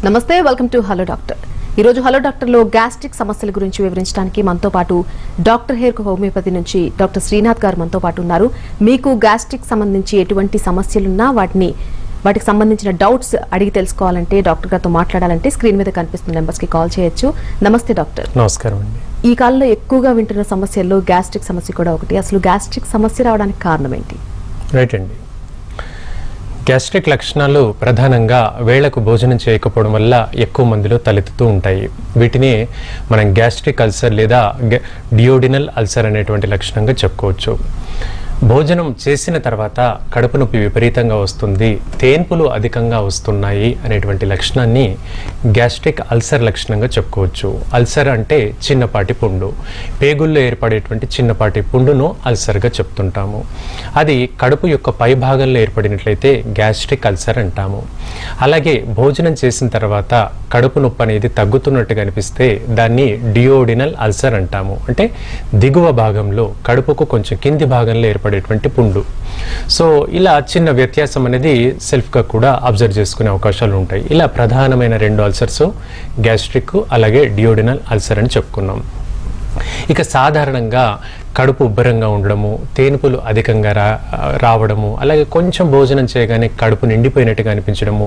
నమస్తే, welcome to hello doctor. ఈరోజు hello డాక్టర్లో gastric సమస్యల గురించి వివరించడానికి మనతో పాటు డాక్టర్ హెయిర్ హోమియోపతి నుంచి డాక్టర్ శ్రీనాథ్ గారు మనతో పాటు ఉన్నారు. మీకు గ్యాస్ట్రిక్ సంబంధించి ఎటువంటి సమస్యలున్నా వాటికి సంబంధించిన డౌట్స్ అడిగి తెలుసుకోవాలంటే, డాక్టర్ గారితో మాట్లాడాలంటే స్క్రీన్ మీద కనిపిస్తున్న నెంబర్స్కి కాల్ చేయొచ్చు. నమస్తే డాక్టర్. నమస్కారం అండి. ఈ కాలంలో ఎక్కువగా వింటున్న సమస్యల్లో గ్యాస్ట్రిక్ సమస్య కూడా ఒకటి. అసలు గ్యాస్ట్రిక్ సమస్య రావడానికి కారణం ఏంటి? రైట్ అండి. గ్యాస్ట్రిక్ లక్షణాలు ప్రధానంగా వేళకు భోజనం చేయకపోవడం వల్ల ఎక్కువ మందిలో తలెత్తుతూ ఉంటాయి. వీటిని మనం గ్యాస్ట్రిక్ అల్సర్ లేదా డియోడినల్ అల్సర్ అనేటువంటి లక్షణంగా చెప్పుకోవచ్చు. భోజనం చేసిన తర్వాత కడుపు నొప్పి విపరీతంగా వస్తుంది, తేన్పులు అధికంగా వస్తున్నాయి అనేటువంటి లక్షణాన్ని గ్యాస్ట్రిక్ అల్సర్ లక్షణంగా చెప్పుకోవచ్చు. అల్సర్ అంటే చిన్నపాటి పుండు, పేగుల్లో ఏర్పడేటువంటి చిన్నపాటి పుండును అల్సర్గా చెప్తుంటాము. అది కడుపు యొక్క పై భాగంలో ఏర్పడినట్లయితే గ్యాస్ట్రిక్ అల్సర్ అంటాము. అలాగే భోజనం చేసిన తర్వాత కడుపు నొప్పి అనేది తగ్గుతున్నట్టుగా అనిపిస్తే దాన్ని డియోడినల్ అల్సర్ అంటాము. అంటే దిగువ భాగంలో కడుపుకు కొంచెం కింది భాగంలో ఏర్పడేటువంటి పుండు. సో ఇలా చిన్న వ్యత్యాసం అనేది సెల్ఫ్గా కూడా అబ్జర్వ్ చేసుకునే అవకాశాలు ఉంటాయి. ఇలా ప్రధానమైన రెండు అల్సర్స్ గ్యాస్ట్రిక్ అలాగే డియోడినల్ అల్సర్ అని చెప్పుకున్నాం. ఇక సాధారణంగా కడుపు ఉబ్బరంగా ఉండడము, తేనుపులు అధికంగా రావడము, అలాగే కొంచెం భోజనం చేయగానే కడుపు నిండిపోయినట్టుగా అనిపించడము,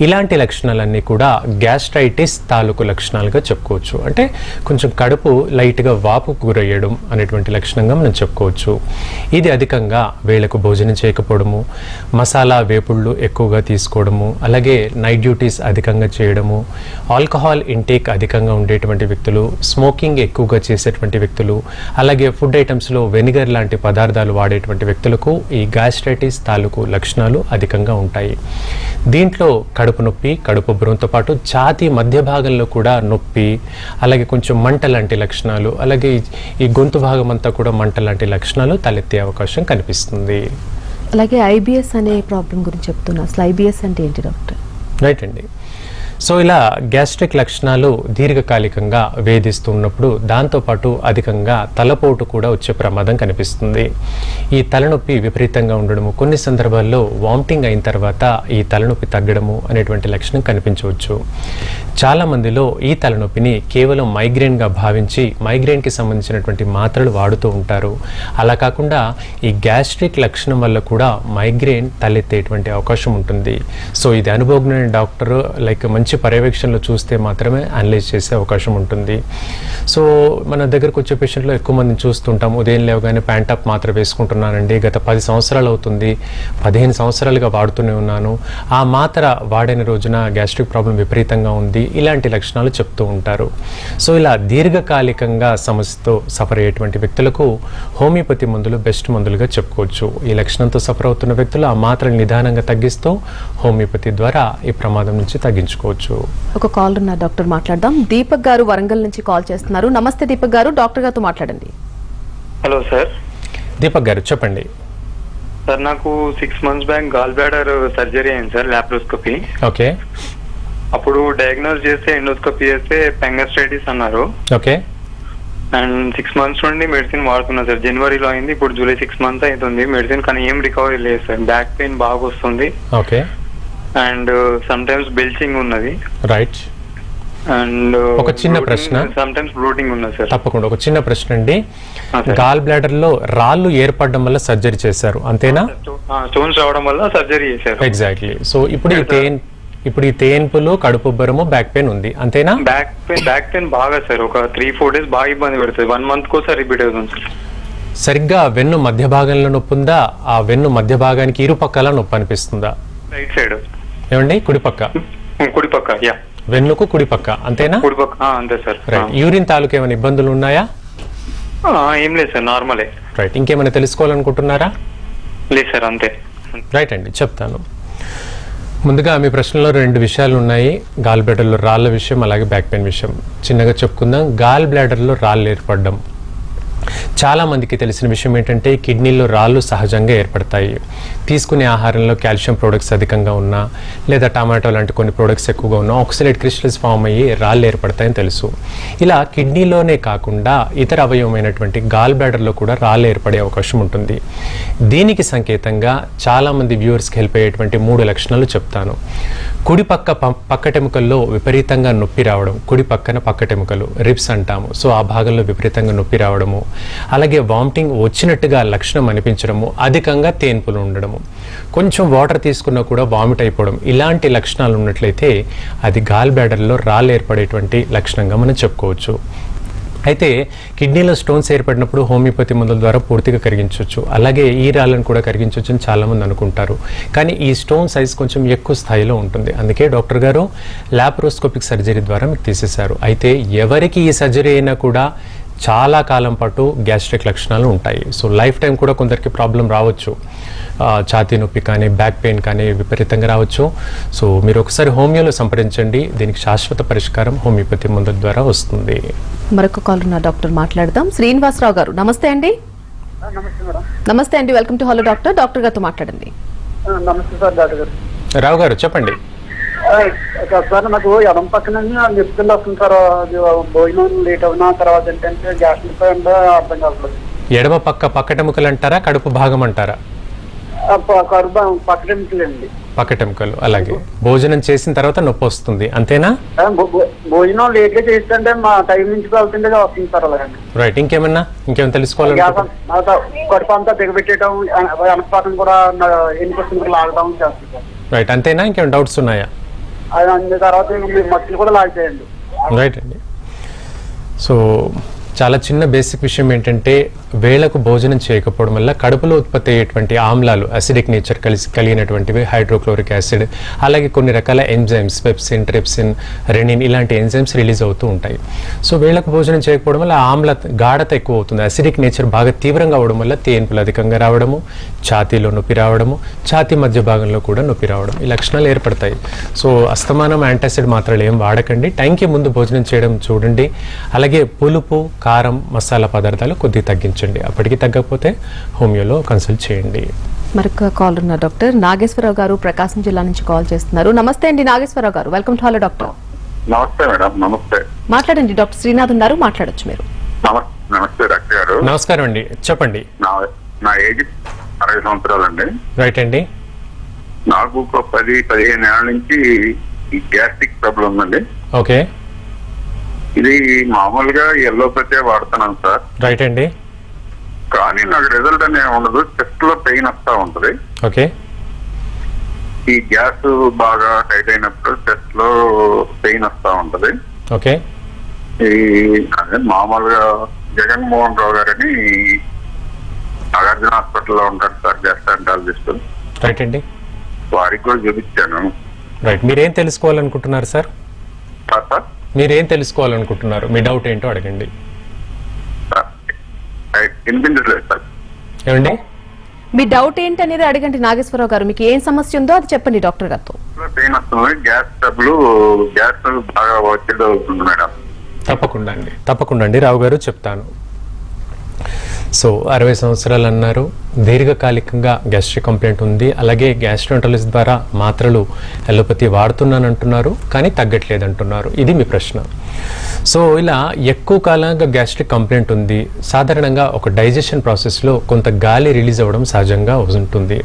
ఇలాంటి లక్షణాలన్నీ కూడా గ్యాస్ట్రైటిస్ తాలూకు లక్షణాలుగా చెప్పుకోవచ్చు. అంటే కొంచెం కడుపు లైట్గా వాపుకు గురయ్యడం అనేటువంటి లక్షణంగా మనం చెప్పుకోవచ్చు. ఇది అధికంగా వేళకు భోజనం చేయకపోవడము, మసాలా వేపుళ్ళు ఎక్కువగా తీసుకోవడము, అలాగే నైట్ డ్యూటీస్ అధికంగా చేయడము, ఆల్కహాల్ ఇంటేక్ అధికంగా ఉండేటువంటి వ్యక్తులు, స్మోకింగ్ ఎక్కువగా చేసేటువంటి వ్యక్తులు, అలాగే ఫుడ్ ఐటమ్స్లో వెనిగర్ లాంటి పదార్థాలు వాడేటువంటి వ్యక్తులకు ఈ గ్యాస్ట్రైటిస్ తాలూకు లక్షణాలు అధికంగా ఉంటాయి. దీంట్లో కడుపు నొప్పి, కడుపు ఉబ్బరంతో పాటు ఛాతీ మధ్య భాగంలో కూడా నొప్పి, అలాగే కొంచెం మంట లాంటి లక్షణాలు, అలాగే ఈ గొంతు భాగం అంతా కూడా మంట లాంటి లక్షణాలు తలెత్తే అవకాశం కనిపిస్తుంది. అలాగే ఐబిఎస్ అనే ప్రాబ్లం గురించి చెప్తున్నా. అసలు ఐబిఎస్ అంటే ఏంటి డాక్టర్? రైట్ అండి. సో ఇలా గ్యాస్ట్రిక్ లక్షణాలు దీర్ఘకాలికంగా వేధిస్తున్నప్పుడు దాంతోపాటు అధికంగా తలపోటు కూడా వచ్చే ప్రమాదం కనిపిస్తుంది. ఈ తలనొప్పి విపరీతంగా ఉండడము, కొన్ని సందర్భాల్లో వామిటింగ్ అయిన తర్వాత ఈ తలనొప్పి తగ్గడము అనేటువంటి లక్షణం కనిపించవచ్చు. చాలామందిలో ఈ తలనొప్పిని కేవలం మైగ్రేన్గా భావించి మైగ్రేన్కి సంబంధించినటువంటి మాత్రలు వాడుతూ ఉంటారు. అలా కాకుండా ఈ గ్యాస్ట్రిక్ లక్షణం వల్ల కూడా మైగ్రేన్ తలెత్తేటువంటి అవకాశం ఉంటుంది. సో ఇది అనుభవజ్ఞ డాక్టర్ మంచి పర్యవేక్షణలో చూస్తే మాత్రమే అనలైజ్ చేసే అవకాశం ఉంటుంది. సో మన దగ్గరకు వచ్చే పేషెంట్లో ఎక్కువ మందిని చూస్తుంటాం. ఉదయం లేవగానే ప్యాంటాప్ మాత్ర వేసుకుంటున్నానండి, గత 10 సంవత్సరాలు అవుతుంది, 15 సంవత్సరాలుగా వాడుతూనే ఉన్నాను, ఆ మాత్ర వాడిన రోజున గ్యాస్ట్రిక్ ప్రాబ్లం విపరీతంగా ఉంది, ఇలాంటి లక్షణాలు చెప్తూ ఉంటారు. సో ఇలా దీర్ఘకాలికంగా సమస్యతో సఫర్ అయ్యేటువంటి వ్యక్తులకు హోమియోపతి మందులు బెస్ట్ మందులుగా చెప్పుకోవచ్చు. ఈ లక్షణంతో సఫర్ అవుతున్న వ్యక్తులు ఆ మాత్రలు నిదానంగా తగ్గిస్తూ హోమియోపతి ద్వారా ఈ ప్రమాదం నుంచి తగ్గించుకోవచ్చు. ఒక కాల్ ఉన్న డాక్టర్ మాట్లాడదాం. దీపక్ గారు వరంగల్ నుంచి కాల్ చేస్తున్నారు. నమస్తే దీపక్ గారు, డాక్టర్ గారితో మాట్లాడండి. Hello sir. దీపక్ గారు చెప్పండి. సార్ నాకు 6 months back gall bladder surgery అయింది సార్, లాప్రోస్కోపీ. ఓకే. అప్పుడు డయాగ్నోస్ చేస్తే ఎండోస్కోపీ చేస్తే పెంగస్ట్రైటిస్ అన్నారు. ఓకే. అండ్ 6 months నుండి మెడిసిన్ వాడుతున్నా సార్. జనవరిలో అయింది, ఇప్పుడు జూలై 6 months అవుతుంది మెడిసిన్, కానీ ఏం రికవరీ లేదు సార్. బ్యాక్ పెయిన్ బాగా వస్తుంది. Okay. And some times belching ఉన్నది. రైట్. అండ్ ఒక చిన్న ప్రశ్న, సమ్ టైమ్స్ బ్లోటింగ్ ఉన్నది సార్. తప్పకుండా ఒక చిన్న ప్రశ్న అండి. గాల్ బ్లాడర్ లో రాళ్ళు ఏర్పడడం వల్ల సర్జరీ చేశారు అంతేనా? స్టోన్స్ రావడం వల్ల సర్జరీ చేశారు. ఎగ్జాక్ట్లీ. సో ఇప్పుడు ఈ తేన్పులు, కడుపు ఉబ్బరము, బ్యాక్ పెయిన్ ఉంది అంతేనా? బ్యాక్ పెయిన్ బాగా సార్, ఒక 3-4 days బాగా ఇబ్బంది పెడుతుంది. 1 month కోసారి రిపీట్ అవుతుంది సార్. సరిగ్గా వెన్ను మధ్య భాగంలో నొప్పి ఉందా? ఆ వెన్ను మధ్య భాగానికి ఇరుపక్కల నొప్పి అనిపిస్తుందా? Right side. ఏమండి? కుడిపక్క. కుడిపక్క. యా. వెన్నుకు కుడిపక్క అంతేనా? కుడిపక్క అంతే సార్. రైట్. యూరిన్ తాలూకు ఏమైనా ఇబ్బందులు ఉన్నాయా? ఏం లేదు సార్, నార్మలే. రైట్. ఇంకేమైనా తెలుసుకోవాలనుకుంటున్నారా? లేదు సార్, అంతే. రైట్ అండి, చెప్తాను. ముందుగా మీ ప్రశ్నలో 2 విషయాలు ఉన్నాయి. గాల్ బ్లాడర్లో రాళ్ళ విషయం, అలాగే బ్యాక్ పెయిన్ విషయం. చిన్నగా చెప్పుకుందాం. గాల్ బ్లాడర్లో రాళ్ళు ఏర్పడడం చాలా మందికి తెలిసిన విషయం ఏంటంటే కిడ్నీలో రాళ్ళు సహజంగా ఏర్పడతాయి. తీసుకునే ఆహారంలో కాల్షియం ప్రోడక్ట్స్ అధికంగా ఉన్నా లేదా టమాటో లాంటి కొన్ని ప్రోడక్ట్స్ ఎక్కువగా ఉన్నా ఆక్సలేట్ క్రిస్టల్స్ ఫామ్ అయ్యి రాళ్ళు ఏర్పడతాయని తెలుసు. ఇలా కిడ్నీలోనే కాకుండా ఇతర అవయవమైనటువంటి గాల్ బ్లాడర్లో కూడా రాళ్ళు ఏర్పడే అవకాశం ఉంటుంది. దీనికి సంకేతంగా చాలామంది వ్యూవర్స్కి హెల్ప్ అయ్యేటువంటి 3 లక్షణాలు చెప్తాను. కుడి పక్కటెముకల్లో విపరీతంగా నొప్పి రావడం, కుడి పక్కన పక్కటెముకలు రిబ్స్ అంటాము, సో ఆ భాగంలో విపరీతంగా నొప్పి రావడము, అలాగే వామిటింగ్ వచ్చినట్టుగా లక్షణం అనిపించడము, అధికంగా తేన్పులు ఉండడము, కొంచెం వాటర్ తీసుకున్నా కూడా వామిట్ అయిపోవడం, ఇలాంటి లక్షణాలు ఉన్నట్లయితే అది గాల్ బ్లాడర్లో రాళ్ళు ఏర్పడేటువంటి లక్షణంగా మనం చెప్పుకోవచ్చు. అయితే కిడ్నీలో స్టోన్స్ ఏర్పడినప్పుడు హోమియోపతి మందుల ద్వారా పూర్తిగా కరిగించవచ్చు, అలాగే ఈ రాళ్ళను కూడా కరిగించవచ్చు అని చాలామంది అనుకుంటారు. కానీ ఈ స్టోన్ సైజ్ కొంచెం ఎక్కువ స్థాయిలో ఉంటుంది. అందుకే డాక్టర్ గారు లాప్రోస్కోపిక్ సర్జరీ ద్వారా మీకు తీసేశారు. అయితే ఎవరికి ఈ సర్జరీ అయినా కూడా చాలా కాలం పాటు గ్యాస్ట్రిక్ లక్షణాలు ఉంటాయి. సో లైఫ్ టైం కూడా కొందరికి ప్రాబ్లం రావచ్చు. ఛాతీ నొప్పి కానీ బ్యాక్ పెయిన్ కానీ విపరీతంగా రావచ్చు. సో మీరు ఒకసారి హోమియోలో సంప్రదించండి. దీనికి శాశ్వత పరిష్కారం హోమియోపతి మందుల ద్వారా వస్తుంది. మరొక కాల్ ఉన్న డాక్టర్ మాట్లాడదాం. శ్రీనివాసరావు గారు నమస్తే అండి. నమస్తే అండి, welcome to hello doctor. Doctor గారితో మాట్లాడండి. నమస్తే సార్. డాక్టర్ గారు. రావు గారు చెప్పండి. సార్ నాకు ఎడం పక్కన నొప్పి వస్తుంది సార్. భోజనం లేట్ అవునా, తర్వాత ఏంటంటే గ్యాస్ అర్థం కావట్లేదు. ఎడమ పక్కటెముకలు అంటారా, కడుపు భాగం అంటారా? పక్కటెముకలండి. పక్కటెముకలు. అలాగే భోజనం చేసిన తర్వాత నొప్పి వస్తుంది అంతేనా? భోజనం లేట్ గా చేస్తుంటే మా టైం నుంచి వెళ్తుంటే వస్తుంది సార్. అలాగండి. రైట్. ఇంకేమన్నా ఇంకేమైనా కడుపు అంతా దిగబెట్టడం, వెనకపాకం కూడా ఎన్నికొస్తుంది లాగడం చేస్తుంది సార్. రైట్. అంతేనా? ఇంకేమైనా డౌట్స్ ఉన్నాయా? అది తర్వాత మచ్చలు కూడా లాగుతాయండి. రైట్ అండి. సో చాలా చిన్న బేసిక్ విషయం ఏంటంటే వేళకు భోజనం చేయకపోవడం వల్ల కడుపులో ఉత్పత్తి అయ్యేటువంటి ఆమ్లాలు, అసిడిక్ నేచర్ కలిగినటువంటివి, హైడ్రోక్లోరిక్ యాసిడ్, అలాగే కొన్ని రకాల ఎంజైమ్స్, పెప్సిన్, ట్రిప్సిన్, రెనిన్ ఇలాంటి ఎంజైమ్స్ రిలీజ్ అవుతూ ఉంటాయి. సో వేళకు భోజనం చేయకపోవడం వల్ల ఆమ్ల గాఢత ఎక్కువ అవుతుంది. అసిడిక్ నేచర్ బాగా తీవ్రంగా అవడం వల్ల తేన్పులు అధికంగా రావడము, ఛాతీలో నొప్పి రావడము, ఛాతీ మధ్య భాగంలో కూడా నొప్పి రావడం, ఈ లక్షణాలు ఏర్పడతాయి. సో అస్తమానం యాంటాసిడ్ మాత్రలు ఏం వాడకండి. టైంకి ముందు భోజనం చేయడం చూడండి. అలాగే పులుపు, కారం, మసాలా పదార్థాలు కొద్దిగా తగ్గించండి. అప్పటికి తగ్గకపోతే హోమియోలో కన్సల్ట్ చేయండి. మరొక కాల్ ఉన్న డాక్టర్ నాగేశ్వరరావు గారు ప్రకాశం జిల్లా నుంచి కాల్ చేస్తున్నారు. నమస్తే అండి నాగేశ్వరరావు గారు, వెల్కమ్ టు హలో డాక్టర్. నమస్తే మేడం. నమస్తే. మాట్లాడండి. డాక్టర్ శ్రీనాథ్ ఉన్నారు, మాట్లాడొచ్చు మీరు. నమస్తే డాక్టర్ గారు. నమస్కారం అండి, చెప్పండి. నా ఏజ్ 60 సంవత్సరాలండి. రైట్ అండి. నాకు ఒక 10-15 ఏళ్ళ నుంచి ఈ గ్యాస్ట్రిక్ ప్రాబ్లం ఉందండి. ఓకే. ఇది మామూలుగా ఎల్లోపతి వాడుతున్నాను సార్. రైట్ అండి. కానీ నాకు రిజల్ట్ అనేది ఉండదు. చెస్ట్ లో పెయిన్ వస్తా ఉంటది. ఓకే. ఈ గ్యాస్ బాగా టైట్ అయినప్పుడు చెస్ట్ లో పెయిన్ వస్తా ఉంటది. ఓకే. ఈ అదే మామూలుగా జగన్మోహన్ రావు గారని నాగార్జున హాస్పిటల్లో ఉంటారు సార్, గ్యాస్ట్రాంటాలజిస్ట్. రైట్ అండి. వారికి కూడా చూపించాను. రైట్. మీరేం తెలుసుకోవాలనుకుంటున్నారు సార్? సార్ మీరేం తెలుసుకోవాలనుకుంటున్నారు? మీ డౌట్ ఏంటో అడగండి. వినిపించట్లేదు సార్. ఏమండి? మీ డౌట్ ఏంటి అనేది అడగండి నాగేశ్వరరావు గారు. మీకు ఏం సమస్య ఉందో అది చెప్పండి డాక్టర్ గారితో. పెయిన్ వస్తుంది, గ్యాస్ ట్రబుల్, గ్యాస్ బాగా ఒత్తిడి అవుతుంది మేడం. తప్పకుండా అండి రావు గారు చెప్తాను. సో 60 సంవత్సరాలు అన్నారు, దీర్ఘకాలికంగా గ్యాస్ట్రిక్ కంప్లైంట్ ఉంది, అలాగే గ్యాస్ట్రోఎంటరాలజిస్ట్ ద్వారా మాత్రలు అలోపతి వాడుతున్నానంటున్నారు కానీ తగ్గట్లేదంటున్నారు. ఇది మీ ప్రశ్న. సో ఇలా ఎక్కువ కాలంగా గ్యాస్ట్రిక్ కంప్లైంట్ ఉంది. సాధారణంగా ఒక డైజెషన్ ప్రాసెస్లో కొంత గాలి రిలీజ్ అవ్వడం సహజంగా ఉంటుంది.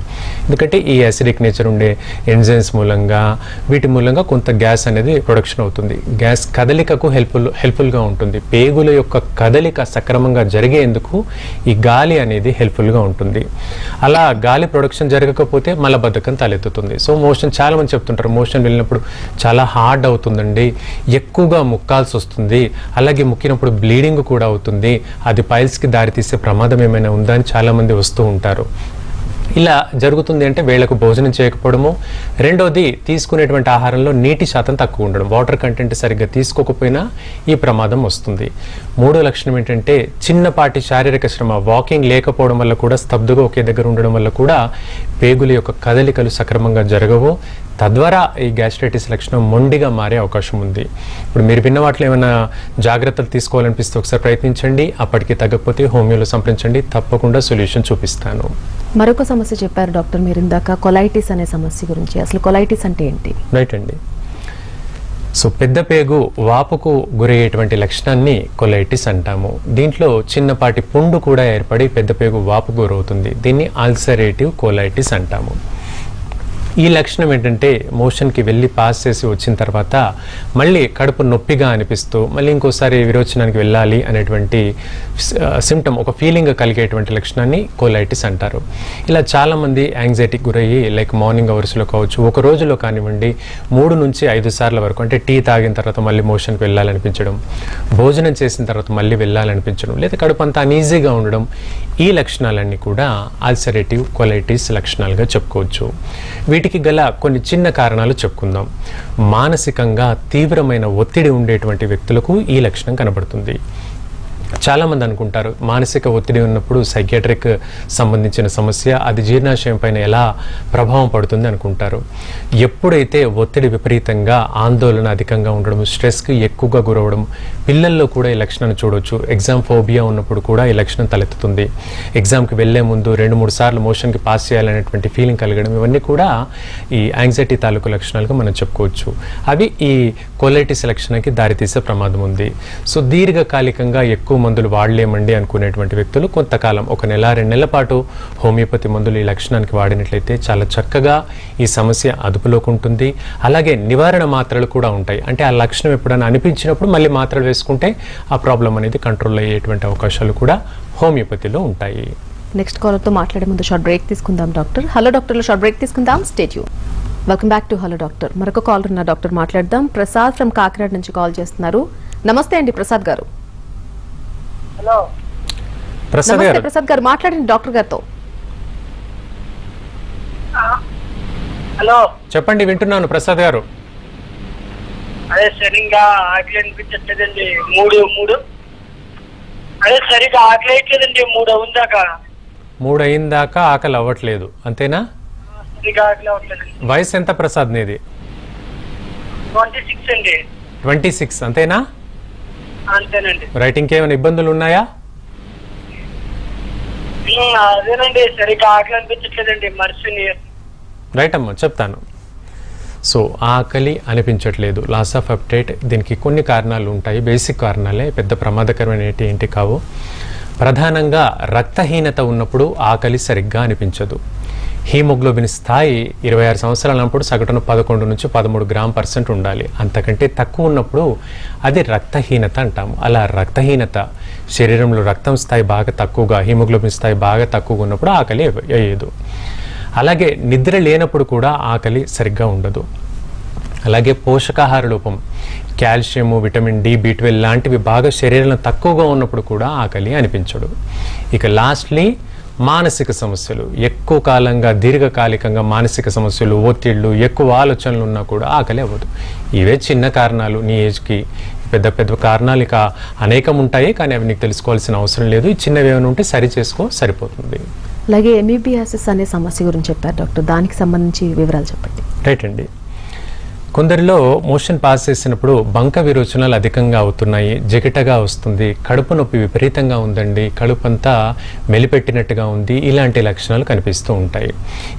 ఎందుకంటే ఈ యాసిడిక్ నేచర్ ఉండే ఎంజైమ్స్ మూలంగా, వీటి మూలంగా కొంత గ్యాస్ అనేది ప్రొడక్షన్ అవుతుంది. గ్యాస్ కదలికకు హెల్ప్ఫుల్గా ఉంటుంది. పేగుల యొక్క కదలిక సక్రమంగా జరిగేందుకు ఈ గాలి అనేది హెల్ప్ఫుల్గా ఉంటుంది. అలా గాలి ప్రొడక్షన్ జరగకపోతే మలబద్ధకం తలెత్తుతుంది. సో మోషన్, చాలా మంది చెప్తుంటారు మోషన్ వెళ్ళినప్పుడు చాలా హార్డ్ అవుతుందండి, ఎక్కువగా ముక్కాల్సి వస్తుంది, అలాగే ముక్కినప్పుడు బ్లీడింగ్ కూడా అవుతుంది, అది పైల్స్కి దారితీసే ప్రమాదం ఏమైనా ఉందా అని చాలామంది వస్తూ ఉంటారు. ఇలా జరుగుతుంది అంటే వేళకు భోజనం చేయకపోవడము, రెండోది తీసుకునేటువంటి ఆహారంలో నీటి శాతం తక్కువ ఉండడం, వాటర్ కంటెంట్ సరిగ్గా తీసుకోకపోయినా ఈ ప్రమాదం వస్తుంది. మూడో లక్షణం ఏంటంటే చిన్నపాటి శారీరక శ్రమ, వాకింగ్ లేకపోవడం వల్ల కూడా, స్తబ్దుగా ఒకే దగ్గర ఉండడం వల్ల కూడా పేగుల యొక్క కదలికలు సక్రమంగా జరగవు, తద్వారా ఈ గ్యాస్ట్రైటిస్ లక్షణం మొండిగా మారే అవకాశం ఉంది. ఇప్పుడు మీరు విన్న వాటిలో ఏమైనా జాగ్రత్తలు తీసుకోవాలనిపిస్తే ఒకసారి ప్రయత్నించండి. అప్పటికి తగ్గకపోతే హోమియోలో సంప్రదించండి, తప్పకుండా సొల్యూషన్ చూపిస్తాను. మరొక సమస్య చెప్పారు డాక్టర్ మీరు ఇందాక, కొలైటిస్ అనే సమస్య గురించి. అసలు కొలైటిస్ అంటే ఏంటి? రైట్ అండి. సో పెద్ద పేగు వాపుకు గురయ్యేటువంటి లక్షణాన్ని కొలైటిస్ అంటాము. దీంట్లో చిన్నపాటి పుండు కూడా ఏర్పడి పెద్ద పేగు వాపు గురవుతుంది. దీన్ని అల్సరేటివ్ కొలైటిస్ అంటాము. ఈ లక్షణం ఏంటంటే మోషన్కి వెళ్ళి పాస్ చేసి వచ్చిన తర్వాత మళ్ళీ కడుపు నొప్పిగా అనిపిస్తూ మళ్ళీ ఇంకోసారి విరోచనానికి వెళ్ళాలి అనేటువంటి సిమ్టమ్, ఒక ఫీలింగ్ కలిగేటువంటి లక్షణాన్ని కోలైటిస్ అంటారు. ఇలా చాలామంది యాంగ్జైటీకి గురయ్యి లైక్ మార్నింగ్ అవర్స్లో కావచ్చు, ఒక రోజులో కానివ్వండి 3 నుంచి 5 సార్ల వరకు, అంటే టీ తాగిన తర్వాత మళ్ళీ మోషన్కి వెళ్ళాలనిపించడం, భోజనం చేసిన తర్వాత మళ్ళీ వెళ్ళాలనిపించడం, లేదా కడుపు అంతా అనీజీగా ఉండడం, ఈ లక్షణాలన్నీ కూడా అల్సరేటివ్ కొలైటిస్ లక్షణాలుగా చెప్పుకోవచ్చు. వీటికి గల కొన్ని చిన్న కారణాలు చెప్పుకుందాం. మానసికంగా తీవ్రమైన ఒత్తిడి ఉండేటువంటి వ్యక్తులకు ఈ లక్షణం కనబడుతుంది. చాలామంది అనుకుంటారు మానసిక ఒత్తిడి ఉన్నప్పుడు సైకియాట్రిక్ సంబంధించిన సమస్య, అది జీర్ణాశయం పైన ఎలా ప్రభావం పడుతుంది అనుకుంటారు. ఎప్పుడైతే ఒత్తిడి విపరీతంగా, ఆందోళన అధికంగా ఉండడం, స్ట్రెస్కి ఎక్కువగా గురవడం, పిల్లల్లో కూడా ఈ లక్షణాన్ని చూడవచ్చు. ఎగ్జామ్ ఫోబియా ఉన్నప్పుడు కూడా ఈ లక్షణం తలెత్తుతుంది. ఎగ్జామ్కి వెళ్లే ముందు 2-3 సార్లు మోషన్కి పాస్ చేయాలనేటువంటి ఫీలింగ్ కలగడం, ఇవన్నీ కూడా ఈ యాంగ్జైటీ తాలూకు లక్షణాలుగా మనం చెప్పుకోవచ్చు. అవి ఈ కొలైటిస్ లక్షణానికి దారితీసే ప్రమాదం ఉంది. సో దీర్ఘకాలికంగా ఎక్కువ మందులు వాడలేమండి అనుకునేటువంటి వ్యక్తులు కొంతకాలం, 1 నెల 2 నెలల పాటు హోమియోపతి మందులు ఈ లక్షణానికి వాడినట్లయితే చాలా చక్కగా ఈ సమస్య అదుపులోకి ఉంటుంది. అలాగే నివారణ మాత్రలు కూడా ఉంటాయి. అంటే ఆ లక్షణం ఎప్పుడైనా అనిపించినప్పుడు మళ్ళీ మాత్రలు వేసుకుంటే ఆ ప్రాబ్లం అనేది కంట్రోల్ అయ్యేటువంటి అవకాశాలు కూడా హోమియోపతిలో ఉంటాయి. నెక్స్ట్ కాలర్తో మాట్లాడే ముందు షార్ట్ బ్రేక్ తీసుకుందాం డాక్టర్. హలో డాక్టర్లో షార్ట్ బ్రేక్ తీసుకుందాం. Stay tune. Welcome back to hello doctor. మరొక కాలర్ ఉన్న డాక్టర్ మాట్లాడదాం. ప్రసాద్ ఫ్రమ్ కాకినాడ నుంచి కాల్ చేస్తున్నారు. నమస్తే అండి ప్రసాద్ గారు. హలో ప్రసాద్ నమస్తే గారు, ప్రసాద్ గారు, మాట్లాడండి డాక్టర్ గారితో. హలో, చెప్పండి, వింటున్నాను ప్రసాద్ గారు. అదే సరిగ్గా ఆకలి అనిపించట్లేదండి. మూడు అదే సరిగ్గా ఆకలి అయ్యట్లేదండి. 3 అవుందాకా 3 అయిన దాకా ఆకలి అవ్వట్లేదు, అంతేనా? సరిగ్గా ఆకలి అవ్వట్లేదండి. వయసు ఎంత ప్రసాద్ నీది? 26 అండి. 26 అంతేనా? అంతేనండి. రైట్, ఇంకేమైనా ఇబ్బందులు ఉన్నాయా? అదేనండి, సరిగ్గా ఆకలి అనిపించట్లేదండి. మనిషిని రైట్ అమ్మా, చెప్తాను. సో ఆకలి అనిపించట్లేదు, లాస్ ఆఫ్ అప్టైట్, దీనికి కొన్ని కారణాలు ఉంటాయి. బేసిక్ కారణాలే, పెద్ద ప్రమాదకరమైన ఏంటి కావు. ప్రధానంగా రక్తహీనత ఉన్నప్పుడు ఆకలి సరిగ్గా అనిపించదు. హీమోగ్లోబిన్ స్థాయి 26 సంవత్సరాల ఉన్నప్పుడు సగటున 11 నుంచి 13 గ్రామ్% ఉండాలి. అంతకంటే తక్కువ ఉన్నప్పుడు అది రక్తహీనత అంటాము. అలా రక్తహీనత, శరీరంలో రక్తం స్థాయి బాగా తక్కువగా, హీమోగ్లోబిన్ స్థాయి బాగా తక్కువగా ఉన్నప్పుడు ఆకలి అయ్యేదు. అలాగే నిద్ర లేనప్పుడు కూడా ఆకలి సరిగ్గా ఉండదు. అలాగే పోషకాహార లోపం, కాల్షియము, విటమిన్ డి, B12 లాంటివి బాగా శరీరంలో తక్కువగా ఉన్నప్పుడు కూడా ఆకలి అనిపించడు. ఇక లాస్ట్లీ మానసిక సమస్యలు, ఎక్కువ కాలంగా దీర్ఘకాలికంగా మానసిక సమస్యలు, ఒత్తిళ్లు, ఎక్కువ ఆలోచనలు ఉన్నా కూడా ఆకలి అవ్వదు. ఇవే చిన్న కారణాలు. నీ ఏజ్కి పెద్ద పెద్ద కారణాలు ఇక అనేకం ఉంటాయి, కానీ అవి నీకు తెలుసుకోవాల్సిన అవసరం లేదు. ఈ చిన్నవి ఏమైనా ఉంటే సరి చేసుకో, సరిపోతుంది. అలాగే ఎమీబియాసిస్ అనే సమస్య గురించి చెప్పారు డాక్టర్, దానికి సంబంధించి వివరాలు చెప్పండి. రైట్ అండి. కొందరిలో మోషన్ పాస్ చేసినప్పుడు బంక విరోచనాలు అధికంగా అవుతున్నాయి, జిగటగా వస్తుంది, కడుపు నొప్పి విపరీతంగా ఉందండి, కడుపు అంతా మెలిపెట్టినట్టుగా ఉంది, ఇలాంటి లక్షణాలు కనిపిస్తూ ఉంటాయి.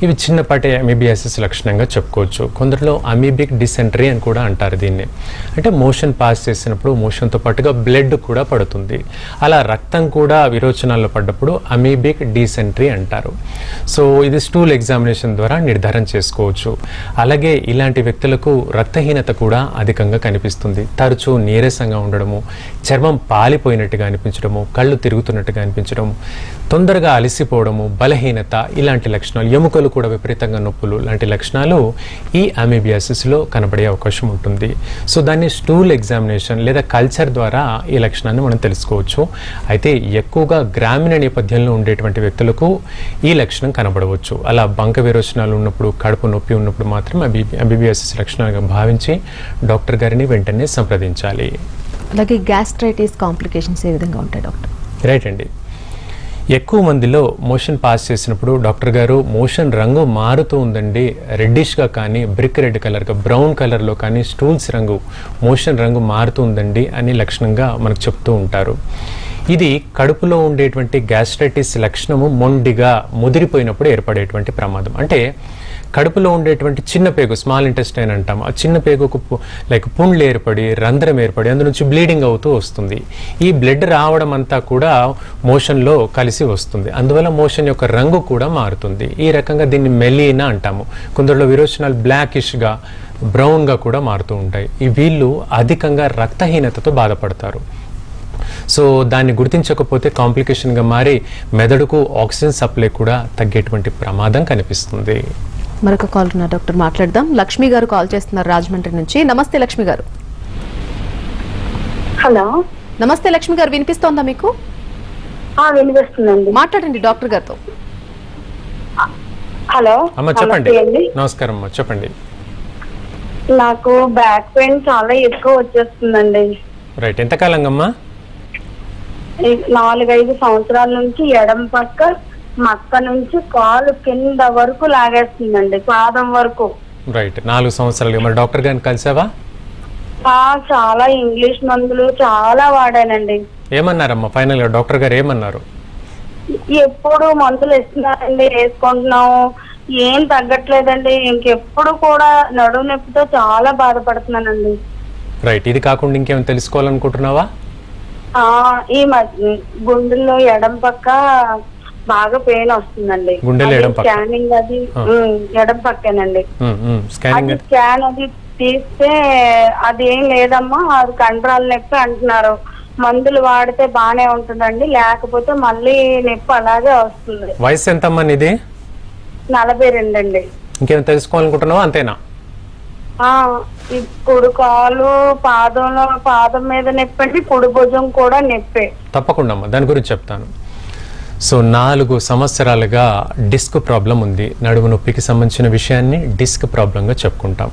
ఇవి చిన్నపాటి అమీబియాసిస్ లక్షణంగా చెప్పుకోవచ్చు. కొందరిలో అమీబిక్ డిసెంట్రీ అని కూడా అంటారు దీన్ని. అంటే మోషన్ పాస్ చేసినప్పుడు మోషన్తో పాటుగా బ్లడ్ కూడా పడుతుంది. అలా రక్తం కూడా విరోచనాల్లో పడ్డప్పుడు అమీబిక్ డిసెంట్రీ అంటారు. సో ఇది స్టూల్ ఎగ్జామినేషన్ ద్వారా నిర్ధారణ చేసుకోవచ్చు. అలాగే ఇలాంటి వ్యక్తులకు రక్తహీనత కూడా అధికంగా కనిపిస్తుంది. తరచూ నీరసంగా ఉండడము, చర్మం పాలిపోయినట్టుగా అనిపించడము, కళ్ళు తిరుగుతున్నట్టుగా అనిపించడము, తొందరగా అలసిపోవడము, బలహీనత, ఇలాంటి లక్షణాలు, ఎముకలు కూడా విపరీతంగా నొప్పులు లాంటి లక్షణాలు ఈ అమీబియాసిస్లో కనబడే అవకాశం ఉంటుంది. సో దాన్ని స్టూల్ ఎగ్జామినేషన్ లేదా కల్చర్ ద్వారా ఈ లక్షణాన్ని మనం తెలుసుకోవచ్చు. అయితే ఎక్కువగా గ్రామీణ నేపథ్యంలో ఉండేటువంటి వ్యక్తులకు ఈ లక్షణం కనబడవచ్చు. అలా బంక విరోచనాలు ఉన్నప్పుడు, కడుపు నొప్పి ఉన్నప్పుడు మాత్రం అమీబియాసిస్ లక్షణాలుగా భావించి డాక్టర్ గారిని వెంటనే సంప్రదించాలి. అలాగే గ్యాస్ట్రైటిస్ కాంప్లికేషన్స్ ఏ విధంగా ఉంటాయి డాక్టర్? రైట్ అండి. ఎక్కువ మందిలో మోషన్ పాస్ చేసినప్పుడు డాక్టర్ గారు మోషన్ రంగు మారుతూ ఉందండి, రెడ్డిష్గా కానీ బ్రిక్ రెడ్ కలర్గా బ్రౌన్ కలర్లో కానీ స్టూల్స్ రంగు మోషన్ రంగు మారుతూ ఉందండి అని లక్షణంగా మనకు చెప్తూ ఉంటారు. ఇది కడుపులో ఉండేటువంటి గ్యాస్ట్రైటిస్ లక్షణము మొండిగా ముదిరిపోయినప్పుడు ఏర్పడేటువంటి ప్రమాదం. అంటే కడుపులో ఉండేటువంటి చిన్న పేగు, స్మాల్ ఇంటెస్టైన్ అంటాం, ఆ చిన్న పేగుకు లైక్ పుండ్లు ఏర్పడి రంధ్రం ఏర్పడి అందు నుంచి బ్లీడింగ్ అవుతూ వస్తుంది. ఈ బ్లడ్ రావడం అంతా కూడా మోషన్లో కలిసి వస్తుంది, అందువల్ల మోషన్ యొక్క రంగు కూడా మారుతుంది. ఈ రకంగా దీన్ని మెలీనా అంటాము. కొందరిలో విరోచనాలు బ్లాకిష్గా బ్రౌన్గా కూడా మారుతూ ఉంటాయి. ఈ వీళ్ళు అధికంగా రక్తహీనతతో బాధపడతారు. సో దాన్ని గుర్తించకపోతే కాంప్లికేషన్గా మారి మెదడుకు ఆక్సిజన్ సప్లై కూడా తగ్గేటువంటి ప్రమాదం కనిపిస్తుంది. మరొక కాల్ ఉన్నారు డాక్టర్, మాట్లాడదాం. లక్ష్మి గారు కాల్ చేస్తున్నారు రాజమండ్రి నుంచి. నమస్తే లక్ష్మి గారు. హలో, నమస్తే లక్ష్మి గారు, వినిపిస్తోందా మీకు? వినిపిస్తుందండి. మాట్లాడండి డాక్టర్ గారితో. హలో అమ్మ చెప్పండి. నమస్కారం అమ్మ చెప్పండి. నాకు బ్యాక్ పెయిన్ చాలా ఎక్కువ వచ్చేస్తుందండి. రైట్, ఎంతకాలంగా అమ్మా? 4-5 సంవత్సరాల నుంచి ఎడమ పక్క మక్క నుంచి కాలు కింద వరకు లాగేస్తుందండి, పాదం వరకు. రైట్, 4 సంవత్సరాలుగా. మరి డాక్టర్ గారిని కలిసావా? చాలా ఇంగ్లీష్ మందులు చాలా వాడానండి. ఏమన్నారమ్మా ఫైనల్ గా? డాక్టర్ గారు ఏమన్నారు? ఎప్పుడు మందులు ఇస్తున్నారండి, వేసుకుంటున్నాము, ఏం తగ్గట్లేదండి. ఇంకెప్పుడు కూడా నడుము నొప్పితో చాలా బాధపడుతున్నానండి. రైట్, ఇది కాకుండా ఇంకేమైనా తెలుసుకోవాలనుకుంటున్నావా? ఈ గుండెల్లో ఎడం పక్క బాగా పెయిన్ వస్తుందండి. గుండెలో ఎడం పక్క స్కానింగ్ అది ఎడం పక్కేనండి. స్కాన్ అది తీస్తే అది ఏం లేదమ్మా, అది కండరాల నొప్పి అంటున్నారు. మందులు వాడితే బానే ఉంటుందండి, లేకపోతే మళ్ళీ నొప్పి అలాగే వస్తుంది. వయసు ఎంతమ్మా నీది? 42 అండి. ఇంకేమైనా తెలుసుకోవాలనుకుంటున్నావా? అంతేనా? ఇప్పుడు కాలు పాదం మీద నొప్పి అండి, పొడి భుజం కూడా నొప్పి. తప్పకుండా అమ్మా, దాని గురించి చెప్తాను. సో 4 సంవత్సరాలుగా డిస్క్ ప్రాబ్లం ఉంది. నడుము నొప్పికి సంబంధించిన విషయాన్ని డిస్క్ ప్రాబ్లంగా చెప్పుకుంటాం.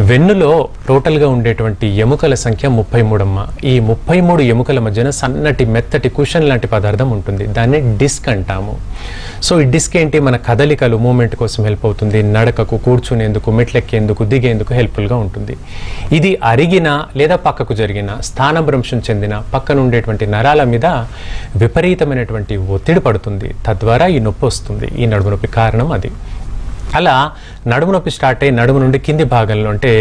వెన్నులో టోటల్గా ఉండేటువంటి ఎముకల సంఖ్య 33 అమ్మ. ఈ 33 ఎముకల మధ్యన సన్నటి మెత్తటి కుషన్ లాంటి పదార్థం ఉంటుంది, దాన్ని డిస్క్ అంటాము. సో ఈ డిస్క్ ఏంటి? మన కదలికలు మూమెంట్ కోసం హెల్ప్ అవుతుంది, నడకకు, కూర్చునేందుకు, మెట్లెక్కేందుకు, దిగేందుకు హెల్ప్ఫుల్గా ఉంటుంది. ఇది అరిగిన లేదా పక్కకు జరిగిన, స్థానభ్రంశం చెందిన పక్కన ఉండేటువంటి నరాల మీద విపరీతమైనటువంటి ఒత్తిడి పడుతుంది, తద్వారా ఈ నొప్పి వస్తుంది. ఈ నడుము నొప్పి కారణం అది. అలా నడుము నొప్పి స్టార్ట్ అయ్యి నడుము నుండి కింది భాగంలో అంటే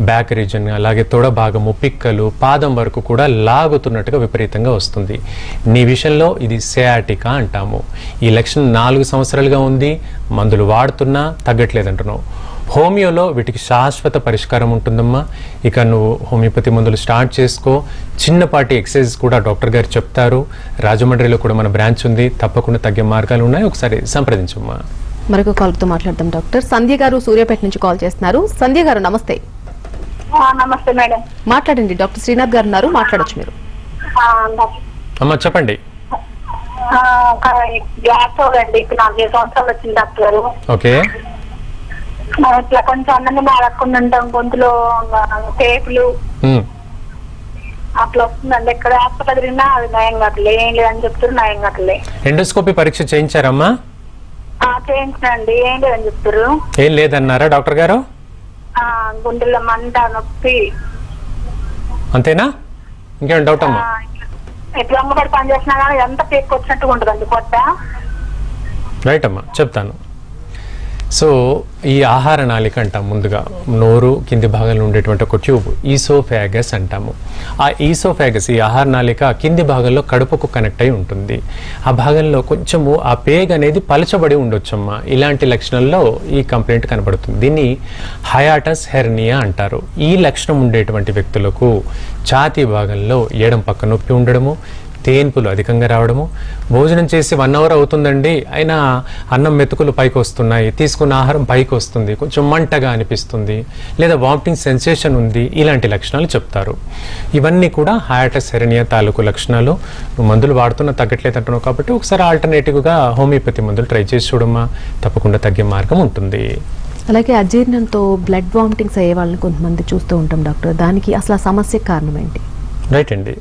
బ్యాక్ రీజన్, అలాగే తొడ భాగము, పిక్కలు, పాదం వరకు కూడా లాగుతున్నట్టుగా విపరీతంగా వస్తుంది. నీ విషయంలో ఇది సయాటికా అంటాము. ఈ లక్షణం 4 సంవత్సరాలుగా ఉంది, మందులు వాడుతున్నా తగ్గట్లేదంటున్నావు. హోమియోలో వీటికి శాశ్వత పరిష్కారం ఉంటుందమ్మా. ఇక నువ్వు హోమియోపతి మందులు స్టార్ట్ చేసుకో. చిన్నపాటి ఎక్సర్సైజ్ కూడా డాక్టర్ గారు చెప్తారు. రాజమండ్రిలో కూడా మన బ్రాంచ్ ఉంది, తప్పకుండా తగ్గే మార్గాలు ఉన్నాయి, ఒకసారి సంప్రదించమ్మా. మరొక కాల్తో మాట్లాడదాం డాక్టర్. సంధ్య గారు సూర్యాపేట నుంచి కాల్ చేస్తున్నారు. సంధ్య గారు నమస్తే. నమస్తే మేడం. మాట్లాడండి, డాక్టర్ శ్రీనాథ్ గారు ఉన్నారు, మాట్లాడొచ్చు మీరు. అమ్మా చెప్పండి. గ్యాస్ అండి, 4 సంవత్సరాలు వచ్చింది డాక్టర్ గారు. ఓకే, ఇట్లా కొంచెం అన్నంగా మారకుండా ఉంటాం, గొంతులో టేపులు అట్లా వస్తుందండి. ఎక్కడ హాస్పిటల్ తిరిగినా అది నయం కట్టలే, ఏం లేదని చెప్తారు, నయం కట్టలే. ఎండోస్కోపీ పరీక్ష చేయించారమ్మా? చేయించండి, ఏం లేదని చెప్తారు. ఏం లేదన్నారా డాక్టర్ గారు? గుండెల్లో మంట, నొప్పి. అంతేనా? ఇంకేం డౌట్ అమ్మా? ఎట్లా అమ్మబడి పని చేసినా కానీ ఎంత పేక్ వచ్చినట్టుగా ఉంటుందండి పొట్ట. రైట్ అమ్మా, చెప్తాను. సో ఈ ఆహార నాళిక అంటాం. ముందుగా నోరు కింది భాగంలో ఉండేటువంటి ఒక ట్యూబ్, ఈసోఫాగస్ అంటాము. ఆ ఈసోఫాగస్, ఈ ఆహార నాళిక కింది భాగంలో కడుపుకు కనెక్ట్ అయి ఉంటుంది. ఆ భాగంలో కొంచెము ఆ పేగ్ అనేది పలచబడి ఉండొచ్చమ్మా. ఇలాంటి లక్షణాల్లో ఈ కంప్లైంట్ కనబడుతుంది. దీన్ని హయాటస్ హెర్నియా అంటారు. ఈ లక్షణం ఉండేటువంటి వ్యక్తులకు ఛాతీ భాగంలో ఎడం పక్క నొప్పి ఉండడము, తేన్పులు అధికంగా రావడము, భోజనం చేసి 1 అవర్ అవుతుందండి అయినా అన్నం మెతుకులు పైకి వస్తున్నాయి, తీసుకున్న ఆహారం పైకి వస్తుంది, కొంచెం మంటగా అనిపిస్తుంది, లేదా వామిటింగ్ సెన్సేషన్ ఉంది, ఇలాంటి లక్షణాలు చెప్తారు. ఇవన్నీ కూడా హయాటస్ హెర్నియా తాలూకు లక్షణాలు. నువ్వు మందులు వాడుతున్నా తగ్గట్లేదు అంటున్నావు కాబట్టి ఒకసారి ఆల్టర్నేటివ్గా హోమియోపతి మందులు ట్రై చేసి చూడమ్మా, తప్పకుండా తగ్గే మార్గం ఉంటుంది. అలాగే అజీర్ణంతో బ్లడ్ వామిటింగ్స్ అయ్యే వాళ్ళని కొంతమంది చూస్తూ ఉంటాం డాక్టర్, దానికి అసలు ఆ సమస్యకు కారణం ఏంటి? రైట్ అండి.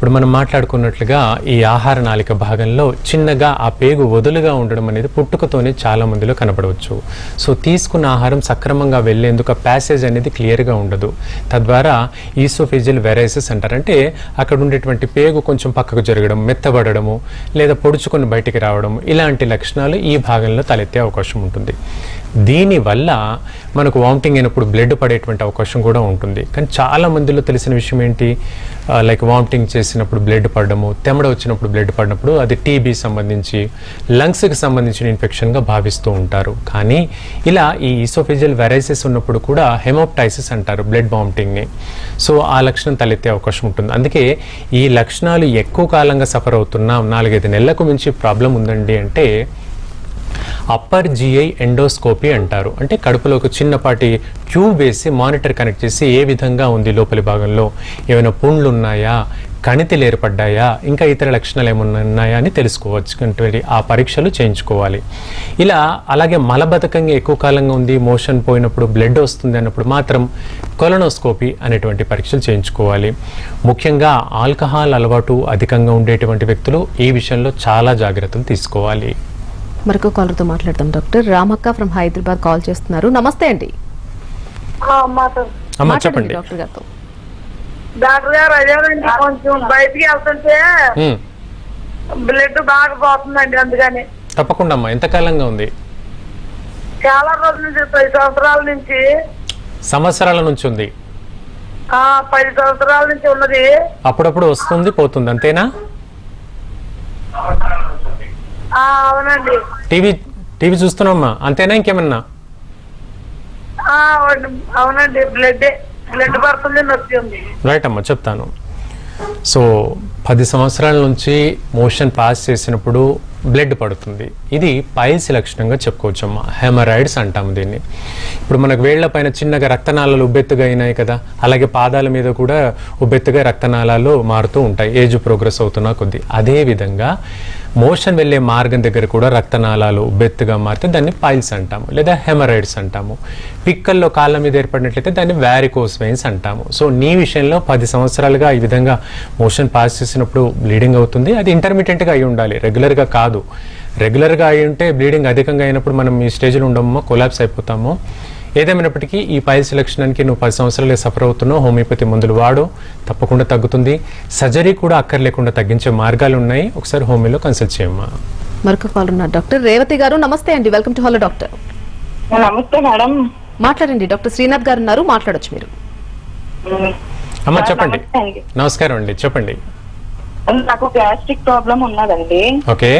ఇప్పుడు మనం మాట్లాడుకున్నట్లుగా ఈ ఆహార నాళిక భాగంలో చిన్నగా ఆ పేగు వదులుగా ఉండడం అనేది పుట్టుకతోనే చాలా మందిలో కనపడవచ్చు. సో తీసుకున్న ఆహారం సక్రమంగా వెళ్లేందుకు ఆ ప్యాసేజ్ అనేది క్లియర్గా ఉండదు. తద్వారా ఈసోఫేజియల్ వెరైసిస్ అంటారు. అంటే అక్కడ ఉండేటువంటి పేగు కొంచెం పక్కకు జరగడం, మెత్తబడము లేదా పొడుచుకొని బయటికి రావడం, ఇలాంటి లక్షణాలు ఈ భాగంలో తలెత్తే అవకాశం ఉంటుంది. దీనివల్ల మనకు వామిటింగ్ అయినప్పుడు బ్లడ్ పడేటువంటి అవకాశం కూడా ఉంటుంది. కానీ చాలా మందిలో తెలిసిన విషయం ఏంటి, లైక్ వామిటింగ్ చేసినప్పుడు బ్లడ్ పడడము, తెమడ వచ్చినప్పుడు బ్లడ్ పడినప్పుడు అది టీబీ సంబంధించి లంగ్స్కి సంబంధించిన ఇన్ఫెక్షన్గా భావిస్తూ ఉంటారు. కానీ ఇలా ఈ ఈసోఫేజియల్ వెరైసిస్ ఉన్నప్పుడు కూడా హెమోప్టైసిస్ అంటారు బ్లడ్ వామిటింగ్ని. సో ఆ లక్షణం తలెత్తే అవకాశం ఉంటుంది. అందుకే ఈ లక్షణాలు ఎక్కువ కాలంగా సఫర్ అవుతున్నాం, 4-5 నెలలకు మించి ప్రాబ్లం ఉందండి అంటే అప్పర్ జిఐ ఎండోస్కోపీ అంటారు. అంటే కడుపులో ఒక చిన్నపాటి ట్యూబ్ వేసి మానిటర్ కనెక్ట్ చేసి ఏ విధంగా ఉంది లోపలి భాగంలో, ఏమైనా పుండ్లు ఉన్నాయా, కణితిలు ఏర్పడ్డాయా, ఇంకా ఇతర లక్షణాలు ఏమైనా ఉన్నాయా అని తెలుసుకోవచ్చు. ఆ పరీక్షలు చేయించుకోవాలి. ఇలా అలాగే మలబద్ధకంగా ఎక్కువ కాలంగా ఉంది, మోషన్ పోయినప్పుడు బ్లడ్ వస్తుంది అన్నప్పుడు మాత్రం కొలనోస్కోపీ అనేటువంటి పరీక్షలు చేయించుకోవాలి. ముఖ్యంగా ఆల్కహాల్ అలవాటు అధికంగా ఉండేటువంటి వ్యక్తులు ఈ విషయంలో చాలా జాగ్రత్తలు తీసుకోవాలి. మరొక కాలర్తో మాట్లాడతాం. Doctor Ramakka from Hyderabad call చేస్తున్నారు. నమస్తే అండి. అమ్మా చెప్పండి. డాక్టర్ గారితో. డాక్టర్ గారు అదేనండి, కొంచెం బయటికి వెళ్తుంటే బ్లడ్ బాగా పోతుందండి. అందుకని తప్పకుండా అమ్మా. ఎంతకాలంగా ఉంది? చాలా రోజుల నుంచి, 10 సంవత్సరాల నుంచి. సంవత్సరాల నుంచి ఉంది? 10 సంవత్సరాల నుంచి ఉన్నది. అప్పుడప్పుడు వస్తుంది పోతుంది అంతేనా? అవునండి. టీవీ చూస్తున్నామ్మా అంతేనా, ఇంకేమన్నా? అవునండి, బ్లడ్ పడుతుంది, నొప్పి ఉంది. రైట్ అమ్మా, చెప్తాను. సో 10 సంవత్సరాల నుంచి మోషన్ పాస్ చేసినప్పుడు బ్లడ్ పడుతుంది. ఇది పైల్స్ లక్షణంగా చెప్పుకోవచ్చమ్మా. హెమరాయిడ్స్ అంటాము దీన్ని. ఇప్పుడు మనకు వేళ్ల పైన చిన్నగా రక్తనాళాలు ఉబ్బెత్తుగా అయినాయి కదా, అలాగే పాదాల మీద కూడా ఉబ్బెత్తుగా రక్తనాళాలు మారుతూ ఉంటాయి ఏజ్ ప్రోగ్రెస్ అవుతున్నా కొద్దీ. అదేవిధంగా మోషన్ వెళ్ళే మార్గం దగ్గర కూడా రక్తనాళాలు ఉబ్బెత్తుగా మారితే దాన్ని పైల్స్ అంటాము, లేదా హెమరాయిడ్స్ అంటాము. పిక్కల్లో కాళ్ళ మీద ఏర్పడినట్లయితే దాన్ని వ్యారికోస్ వెయిన్స్ అంటాము. సో నీ విషయంలో 10 సంవత్సరాలుగా ఈ విధంగా మోషన్ పాస్ చేసినప్పుడు బ్లీడింగ్ అవుతుంది. అది ఇంటర్మీడియట్గా అయి ఉండాలి, రెగ్యులర్గా కాదు. రెగ్యులర్గా అయి ఉంటే బ్లీడింగ్ అధికంగా అయినప్పుడు మనం ఈ స్టేజ్లో ఉండమో, కొలాప్స్ అయిపోతాము. ఏదేమైనప్పటికీ ఈ పైల్స్ లక్షణానికి నువ్వు 10 సంవత్సరాలుగా సఫర్ అవుతున్నావు, హోమియోపతి మందులు వాడు, తప్పకుండా తగ్గుతుంది. సర్జరీ కూడా అక్కర్లేకుండా తగ్గించే మార్గాలు ఉన్నాయి. ఒకసారి హోమియోలో కన్సల్ట్ చేయమ్మా. మరొక కాల్ ఉన్నారు. డాక్టర్ రేవతి గారు నమస్తే అండి, వెల్కమ్ టు హలో డాక్టర్. నమస్తే మేడం. మాట్లాడండి. డాక్టర్ శ్రీనాథ్ గారు ఉన్నారు, మాట్లాడొచ్చు మీరు. అమ్మా చెప్పండి. నమస్కారం అండి, చెప్పండి. నాకు గ్యాస్ట్రిక్ ప్రాబ్లం ఉన్నదండి. ఓకే.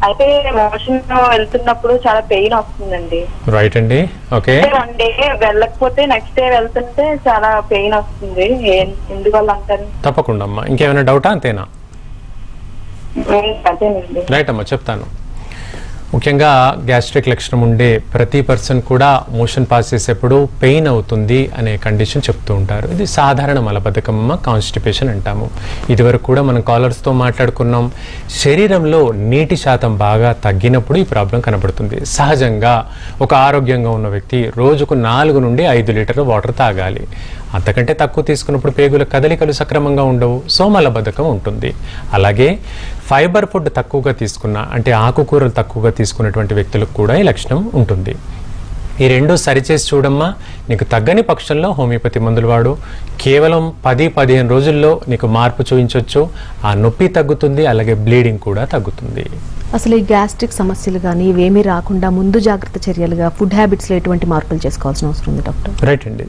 అయితే మోషన్ వెళ్తున్నప్పుడు చాలా పెయిన్ వస్తుందండి. రైట్ అండి. ఓకే. 1 డే వెళ్ళకపోతే నెక్స్ట్ డే వెళ్తుంటే చాలా పెయిన్ వస్తుంది. ఎందువల్ల అంటారు? తప్పకుండా అమ్మా. ఇంకేమైనా డౌటా అంతేనా? అదేనండి. రైట్ అమ్మా, చెప్తాను. ముఖ్యంగా గ్యాస్ట్రిక్ లక్షణం ఉండే ప్రతి పర్సన్ కూడా మోషన్ పాస్ చేసేప్పుడు పెయిన్ అవుతుంది అనే కండిషన్ చెప్తూ ఉంటారు. ఇది సాధారణ మలబద్ధకం, కాన్స్టిపేషన్ అంటాము. ఇదివరకు కూడా మనం కాలర్స్తో మాట్లాడుకున్నాం. శరీరంలో నీటి శాతం బాగా తగ్గినప్పుడు ఈ ప్రాబ్లం కనబడుతుంది. సహజంగా ఒక ఆరోగ్యంగా ఉన్న వ్యక్తి రోజుకు 4 నుండి 5 లీటర్ల వాటర్ తాగాలి. అంతకంటే తక్కువ తీసుకున్నప్పుడు పేగుల కదలికలు సక్రమంగా ఉండవు, సో మలబద్ధకం ఉంటుంది. అలాగే ఫైబర్ ఫుడ్ తక్కువగా తీసుకున్న, అంటే ఆకుకూరలు తక్కువగా తీసుకున్నటువంటి వ్యక్తులకు కూడా ఈ లక్షణం ఉంటుంది. ఈ రెండు సరిచేసి చూడమ్మా. నీకు తగ్గని పక్షంలో హోమియోపతి మందులు వాడు. కేవలం 10-15 రోజుల్లో నీకు మార్పు చూపించవచ్చు. ఆ నొప్పి తగ్గుతుంది, అలాగే బ్లీడింగ్ కూడా తగ్గుతుంది. అసలు ఈ గ్యాస్ట్రిక్ సమస్యలు కానీ ఇవేమీ రాకుండా ముందు జాగ్రత్త చర్యలుగా ఫుడ్ హ్యాబిట్స్లో ఎటువంటి మార్పులు చేసుకోవాల్సిన అవసరం ఉంది డాక్టర్? రైట్ అండి.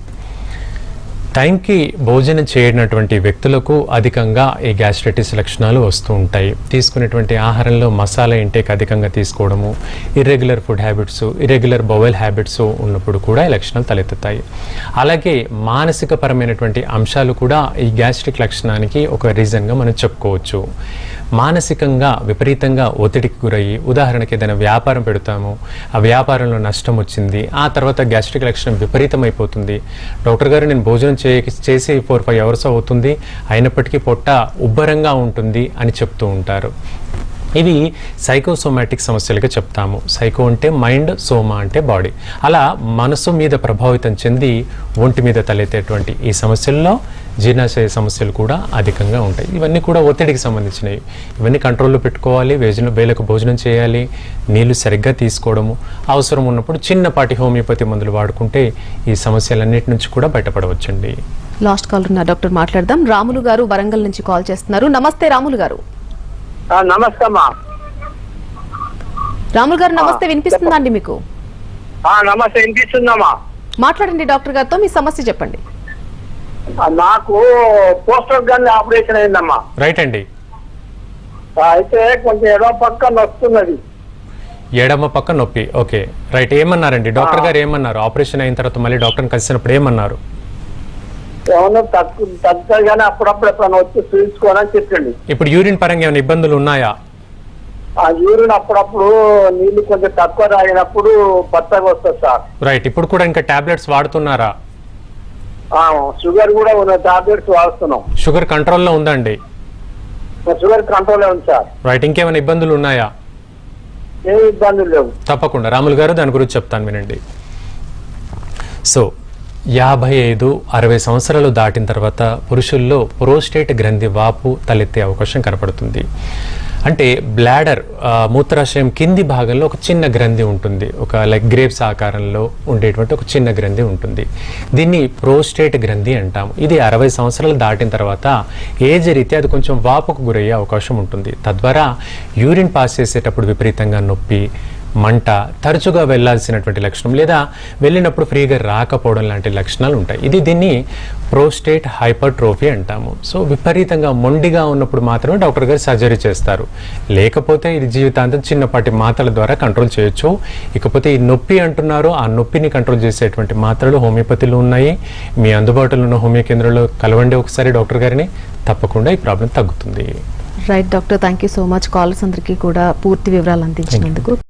టైంకి భోజనం చేయనటువంటి వ్యక్తులకు అధికంగా ఈ గ్యాస్ట్రైటిస్ లక్షణాలు వస్తూ ఉంటాయి. తీసుకునేటువంటి ఆహారంలో మసాలా ఇంటేక్ అధికంగా తీసుకోవడము, irregular food habits, irregular bowel habits ఉన్నప్పుడు కూడా ఈ లక్షణాలు తలెత్తుతాయి. అలాగే మానసిక పరమైనటువంటి అంశాలు కూడా ఈ గ్యాస్ట్రిక్ లక్షణానికి ఒక రీజన్గా మనం చెప్పుకోవచ్చు. మానసికంగా విపరీతంగా ఒత్తిడికి గురయ్యి, ఉదాహరణకి ఏదైనా వ్యాపారం పెడతాము, ఆ వ్యాపారంలో నష్టం వచ్చింది, ఆ తర్వాత గ్యాస్ట్రిక్ లక్షణం విపరీతమైపోతుంది. డాక్టర్ గారు నేను భోజనం చేసి 4-5 అవర్స్ అవుతుంది, అయినప్పటికీ పొట్ట ఉబ్బరంగా ఉంటుంది అని చెప్తూ ఉంటారు. ఇవి సైకోసోమాటిక్ సమస్యలుగా చెప్తాము. సైకో అంటే మైండ్, సోమా అంటే బాడీ. అలా మనసు మీద ప్రభావితం చెంది ఒంటి మీద తలెత్తేటువంటి ఈ సమస్యల్లో జీర్ణాశయ సమస్యలు కూడా అధికంగా ఉంటాయి. ఇవన్నీ కూడా ఒత్తిడికి సంబంధించినవి. ఇవన్నీ కంట్రోల్లో పెట్టుకోవాలి. వేళకు భోజనం చేయాలి, నీళ్లు సరిగ్గా తీసుకోవడము, అవసరం ఉన్నప్పుడు చిన్నపాటి హోమియోపతి మందులు వాడుకుంటే ఈ సమస్యలన్నిటి నుంచి కూడా బయటపడవచ్చండి. లాస్ట్ కాల్ ఉన్న డాక్టర్ మాట్లాడదాం. రాములు గారు వరంగల్ నుంచి కాల్ చేస్తున్నారు. నమస్తే రాములు గారు. నమస్తే అమ్మా. రాములు గారు నమస్తే, వినిపిస్తుందా అండి మీకు? నమస్తే, వినిపిస్తుందమ్మా. మాట్లాడండి డాక్టర్ గారితో, మీ సమస్య చెప్పండి. నాకు పోస్టర్ గన్ ఆపరేషన్ అయిందమ్మా. రైట్ అండి. అయితే కొంచెం ఎడమ పక్క నొస్తున్నది. ఎడమ పక్క నొప్పి. Okay, right. ఏమన్నారండి డాక్టర్ గారు? ఏమన్నారు ఆపరేషన్ అయిన తర్వాత మళ్ళీ డాక్టర్ని కలిసినప్పుడు ఏమన్నారు? ఏమన్నా తగ్గగానే అప్పుడప్పుడు ఎప్పుడైనా వచ్చి చూసుకోవాలని చెప్పండి. ఇప్పుడు యూరిన్ పరంగా ఏమైనా ఇబ్బందులు ఉన్నాయా? ఆ యూరిన్ అప్పుడప్పుడు నీళ్లు కొంచెం తక్కువ తాగినప్పుడు బత్తగా వస్తుంది సార్. రైట్. ఇప్పుడు కూడా ఇంకా టాబ్లెట్స్ వాడుతున్నారా? షుగర్ కూడా ఉన్న టాబ్లెట్స్ వాడుతున్నాం. షుగర్ కంట్రోల్లో ఉందండి? షుగర్ కంట్రోల్ ఉంది సార్. రైట్. ఇంకేమైనా ఇబ్బందులు ఉన్నాయా? ఏ ఇబ్బందులు లేవు. తప్పకుండా రాములు గారు దాని గురించి చెప్తాను, వినండి. సో 55-60 సంవత్సరాలు దాటిన తర్వాత పురుషుల్లో ప్రోస్టేట్ గ్రంథి వాపు తలెత్తే అవకాశం కనపడుతుంది. అంటే బ్లాడర్, మూత్రాశయం కింది భాగంలో ఒక చిన్న గ్రంథి ఉంటుంది. ఒక లైక్ గ్రేప్స్ ఆకారంలో ఉండేటువంటి ఒక చిన్న గ్రంథి ఉంటుంది. దీన్ని ప్రోస్టేట్ గ్రంథి అంటాము. ఇది 60 సంవత్సరాలు దాటిన తర్వాత ఏజ్ రీత్యా అది కొంచెం వాపుకు గురయ్యే అవకాశం ఉంటుంది. తద్వారా యూరిన్ పాస్ చేసేటప్పుడు విపరీతంగా నొప్పి, మంట, తరచుగా వెళ్లాల్సినటువంటి లక్షణం లేదా వెళ్ళినప్పుడు ఫ్రీగా రాకపోవడం లాంటి లక్షణాలు ఉంటాయి. దీన్ని ప్రోస్టేట్ హైపర్ట్రోఫీ అంటాము. సో విపరీతంగా మొండిగా ఉన్నప్పుడు మాత్రమే డాక్టర్ గారు సర్జరీ చేస్తారు. లేకపోతే ఇది జీవితాంతం చిన్నపాటి మాత్రల ద్వారా కంట్రోల్ చేయొచ్చు. ఇకపోతే ఈ నొప్పి అంటున్నారు, ఆ నొప్పిని కంట్రోల్ చేసేటువంటి మాత్రలు హోమియోపతిలో ఉన్నాయి. మీ అందుబాటులో ఉన్న హోమియో కేంద్రంలో కలవండి ఒకసారి డాక్టర్ గారిని, తప్పకుండా ఈ ప్రాబ్లం తగ్గుతుంది. Right doctor, thank you so much. Callers అందరికీ కూడా పూర్తి వివరాలు అందించినందుకు.